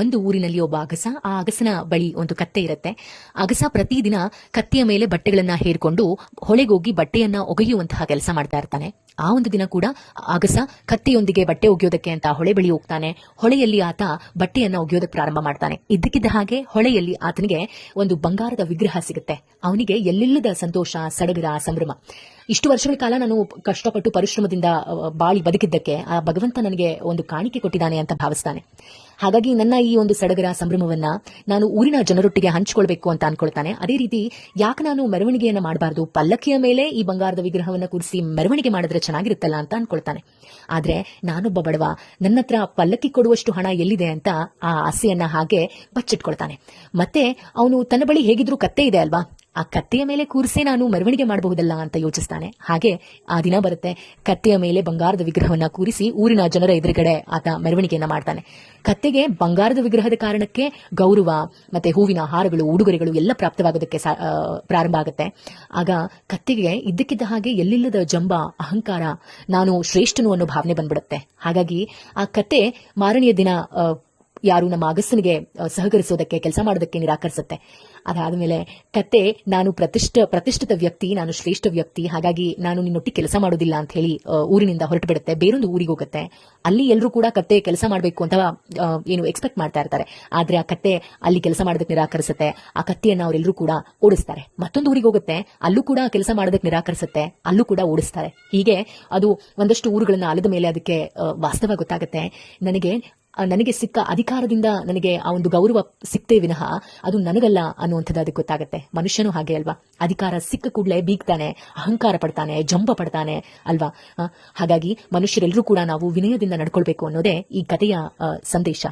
ಒಂದು ಊರಿನಲ್ಲಿ ಒಬ್ಬ ಅಗಸ, ಆ ಅಗಸನ ಬಳಿ ಒಂದು ಕತ್ತೆ ಇರುತ್ತೆ. ಅಗಸ ಪ್ರತಿದಿನ ಕತ್ತೆಯ ಮೇಲೆ ಬಟ್ಟೆಗಳನ್ನ ಹೇರ್ಕೊಂಡು ಹೊಳೆಗೋಗಿ ಬಟ್ಟೆಯನ್ನ ಒಗೆಯುವಂತಹ ಕೆಲಸ ಮಾಡ್ತಾ ಇರ್ತಾನೆ. ಆ ಒಂದು ದಿನ ಕೂಡ ಅಗಸ ಕತ್ತೆಯೊಂದಿಗೆ ಬಟ್ಟೆ ಒಗೆಯೋದಕ್ಕೆ ಅಂತ ಹೊಳೆ ಬಳಿ ಹೋಗ್ತಾನೆ. ಹೊಳೆಯಲ್ಲಿ ಆತ ಬಟ್ಟೆಯನ್ನ ಒಗೆಯೋದಕ್ಕೆ ಪ್ರಾರಂಭ ಮಾಡ್ತಾನೆ. ಇದ್ದಕ್ಕಿದ್ದ ಹಾಗೆ ಹೊಳೆಯಲ್ಲಿ ಆತನಿಗೆ ಒಂದು ಬಂಗಾರದ ವಿಗ್ರಹ ಸಿಗುತ್ತೆ. ಅವನಿಗೆ ಎಲ್ಲೆಲ್ಲದ ಸಂತೋಷ, ಸಡಗರ, ಸಂಭ್ರಮ. ಇಷ್ಟು ವರ್ಷಗಳ ಕಾಲ ನಾನು ಕಷ್ಟಪಟ್ಟು ಪರಿಶ್ರಮದಿಂದ ಬಾಳಿ ಬದುಕಿದ್ದಕ್ಕೆ ಆ ಭಗವಂತ ನನಗೆ ಒಂದು ಕಾಣಿಕೆ ಕೊಟ್ಟಿದ್ದಾನೆ ಅಂತ ಭಾವಿಸ್ತಾನೆ. ಹಾಗಾಗಿ ನನ್ನ ಈ ಒಂದು ಸಡಗರ, ಸಂಭ್ರಮವನ್ನ ನಾನು ಊರಿನ ಜನರೊಟ್ಟಿಗೆ ಹಂಚಿಕೊಳ್ಬೇಕು ಅಂತ ಅನ್ಕೊಳ್ತಾನೆ. ಅದೇ ರೀತಿ ಯಾಕೆ ನಾನು ಮೆರವಣಿಗೆಯನ್ನ ಮಾಡಬಾರ್ದು, ಪಲ್ಲಕ್ಕಿಯ ಮೇಲೆ ಈ ಬಂಗಾರದ ವಿಗ್ರಹವನ್ನ ಕೂರಿಸಿ ಮೆರವಣಿಗೆ ಮಾಡಿದ್ರೆ ಚೆನ್ನಾಗಿರುತ್ತಲ್ಲ ಅಂತ ಅನ್ಕೊಳ್ತಾನೆ. ಆದ್ರೆ ನಾನೊಬ್ಬ ಬಡವ, ನನ್ನ ಹತ್ರ ಪಲ್ಲಕ್ಕಿ ಕೊಡುವಷ್ಟು ಹಣ ಎಲ್ಲಿದೆ ಅಂತ ಆ ಆಸೆಯನ್ನ ಹಾಗೆ ಬಚ್ಚಿಟ್ಕೊಳ್ತಾನೆ. ಮತ್ತೆ ಅವನು ತನ್ನ ಬಳಿ ಹೇಗಿದ್ರು ಕತ್ತೆ ಇದೆ ಅಲ್ವಾ, ಆ ಕತ್ತೆಯ ಮೇಲೆ ಕೂರಿಸಿ ನಾನು ಮೆರವಣಿಗೆ ಮಾಡಬಹುದಲ್ಲ ಅಂತ ಯೋಚಿಸ್ತಾನೆ. ಹಾಗೆ ಆ ದಿನ ಬರುತ್ತೆ, ಕತ್ತೆಯ ಮೇಲೆ ಬಂಗಾರದ ವಿಗ್ರಹವನ್ನ ಕೂರಿಸಿ ಊರಿನ ಜನರ ಎದುರುಗಡೆ ಆತ ಮೆರವಣಿಗೆಯನ್ನ ಮಾಡ್ತಾನೆ. ಕತ್ತೆಗೆ ಬಂಗಾರದ ವಿಗ್ರಹದ ಕಾರಣಕ್ಕೆ ಗೌರವ ಮತ್ತೆ ಹೂವಿನ ಹಾರಗಳು, ಉಡುಗೊರೆಗಳು ಎಲ್ಲ ಪ್ರಾಪ್ತವಾಗೋದಕ್ಕೆ ಪ್ರಾರಂಭ ಆಗುತ್ತೆ. ಆಗ ಕತ್ತೆಗೆ ಇದ್ದಕ್ಕಿದ್ದ ಹಾಗೆ ಎಲ್ಲಿಲ್ಲದ ಜಂಬ, ಅಹಂಕಾರ, ನಾನು ಶ್ರೇಷ್ಠನು ಅನ್ನೋ ಭಾವನೆ ಬಂದ್ಬಿಡುತ್ತೆ. ಹಾಗಾಗಿ ಆ ಕತ್ತೆ ಮಾರನೆಯ ದಿನ ಯಾರು ನಮ್ಮ ಅಗಸನಿಗೆ ಸಹಕರಿಸೋದಕ್ಕೆ, ಕೆಲಸ ಮಾಡೋದಕ್ಕೆ ನಿರಾಕರಿಸುತ್ತೆ. ಅದಾದ್ಮೇಲೆ ಕತ್ತೆ, ನಾನು ಪ್ರತಿಷ್ಠಿತ ವ್ಯಕ್ತಿ, ನಾನು ಶ್ರೇಷ್ಠ ವ್ಯಕ್ತಿ, ಹಾಗಾಗಿ ನಾನು ನಿನ್ನೊಟ್ಟಿಗೆ ಕೆಲಸ ಮಾಡೋದಿಲ್ಲ ಅಂತ ಹೇಳಿ ಊರಿನಿಂದ ಹೊರಟು ಬಿಡುತ್ತೆ. ಬೇರೊಂದು ಊರಿಗೆ ಹೋಗುತ್ತೆ. ಅಲ್ಲಿ ಎಲ್ಲರೂ ಕೂಡ ಕತ್ತೆ ಕೆಲಸ ಮಾಡಬೇಕು ಅಂತ ಏನು ಎಕ್ಸ್ಪೆಕ್ಟ್ ಮಾಡ್ತಾ ಇರ್ತಾರೆ. ಆದ್ರೆ ಆ ಕತ್ತೆ ಅಲ್ಲಿ ಕೆಲಸ ಮಾಡೋದಕ್ಕೆ ನಿರಾಕರಿಸುತ್ತೆ. ಆ ಕತ್ತೆಯನ್ನ ಅವರೆಲ್ಲರೂ ಕೂಡ ಓಡಿಸ್ತಾರೆ. ಮತ್ತೊಂದು ಊರಿಗೆ ಹೋಗುತ್ತೆ, ಅಲ್ಲೂ ಕೂಡ ಕೆಲಸ ಮಾಡೋದಕ್ಕೆ ನಿರಾಕರಿಸುತ್ತೆ, ಅಲ್ಲೂ ಕೂಡ ಓಡಿಸ್ತಾರೆ. ಹೀಗೆ ಅದು ಒಂದಷ್ಟು ಊರುಗಳನ್ನ ಅಲದ ಮೇಲೆ ಅದಕ್ಕೆ ವಾಸ್ತವ ಗೊತ್ತಾಗುತ್ತೆ. ನನಗೆ ಸಿಕ್ಕ ಅಧಿಕಾರದಿಂದ ನನಗೆ ಆ ಒಂದು ಗೌರವ ಸಿಕ್ತೇ ವಿನಃ ಅದು ನನಗಲ್ಲ ಅನ್ನುವಂಥದ್ದು ಅದಕ್ಕೆ ಗೊತ್ತಾಗುತ್ತೆ. ಮನುಷ್ಯನು ಹಾಗೆ ಅಲ್ವಾ, ಅಧಿಕಾರ ಸಿಕ್ಕ ಕೂಡಲೇ ಬೀಗ್ತಾನೆ, ಅಹಂಕಾರ ಪಡ್ತಾನೆ, ಜಂಬ ಪಡ್ತಾನೆ ಅಲ್ವಾ. ಹಾಗಾಗಿ ಮನುಷ್ಯರೆಲ್ಲರೂ ಕೂಡ ನಾವು ವಿನಯದಿಂದ ನಡ್ಕೊಳ್ಬೇಕು ಅನ್ನೋದೇ ಈ ಕಥೆಯ ಸಂದೇಶ.